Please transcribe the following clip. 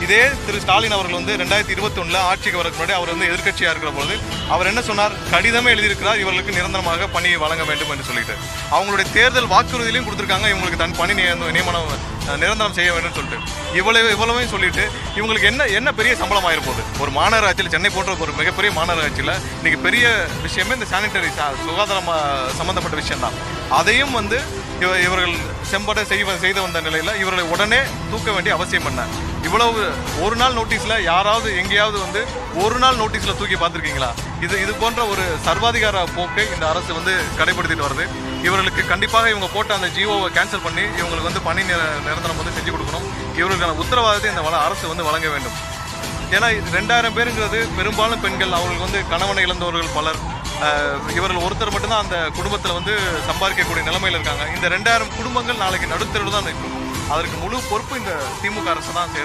இதே திரு ஸ்டாலின் அவர்கள் வந்து 2021 ஆட்சிக்கு வரக்கு முன்னாடி அவர் வந்து எதிர்க்கட்சியாக இருக்கிற போது அவர் என்ன சொன்னார், கடிதமே எழுதியிருக்கிறார் இவர்களுக்கு நிரந்தரமாக பணி வழங்க வேண்டும் என்று சொல்லிட்டு. அவங்களுடைய தேர்தல் வாக்குறுதியிலையும் கொடுத்துருக்காங்க இவங்களுக்கு தன் பணி நியமனம் நிரந்தரம் செய்ய வேண்டும் சொல்லிட்டு. இவ்வளவையும் சொல்லிட்டு இவங்களுக்கு என்ன பெரிய சம்பளம் ஆயிருப்போகுது. ஒரு மாநகராட்சியில், சென்னை போன்ற ஒரு மிகப்பெரிய மாநகராட்சியில் இன்னைக்கு பெரிய விஷயமே இந்த சானிட்டரி சுகாதாரம் சம்பந்தப்பட்ட விஷயம்தான். அதையும் வந்து இவர்கள் செம்பட செய்து வந்த நிலையில் இவர்களை உடனே தூக்க வேண்டிய அவசியம் என்ன? இவ்வளவு ஒரு நாள் நோட்டீஸில் யாராவது எங்கேயாவது வந்து ஒரு நாள் நோட்டீஸில் தூக்கி பார்த்துருக்கீங்களா? இது போன்ற ஒரு சர்வாதிகார போக்கை இந்த அரசு வந்து கடைபிடித்துட்டு வருது. இவர்களுக்கு கண்டிப்பாக இவங்க போட்ட அந்த ஜிஓவை கேன்சல் பண்ணி இவங்களுக்கு வந்து பணி நிரந்தரம் வந்து செஞ்சு கொடுக்கணும். இவர்களுக்கான உத்தரவாதத்தை இந்த அரசு வந்து வழங்க வேண்டும். ஏன்னா 2000 பேருங்கிறது பெரும்பாலும் பெண்கள், அவர்களுக்கு வந்து கணவனை இழந்தவர்கள் பலர். இவர்கள் ஒருத்தர் மட்டும்தான் அந்த குடும்பத்தில் வந்து சம்பாதிக்கக்கூடிய நிலைமையில் இருக்காங்க. இந்த 2000 குடும்பங்கள் நாளைக்கு நடுத்தருவில் தான் நிற்கும். அதற்கு முழு பொறுப்பு இந்த திமுக அரசு தான் சேரும்.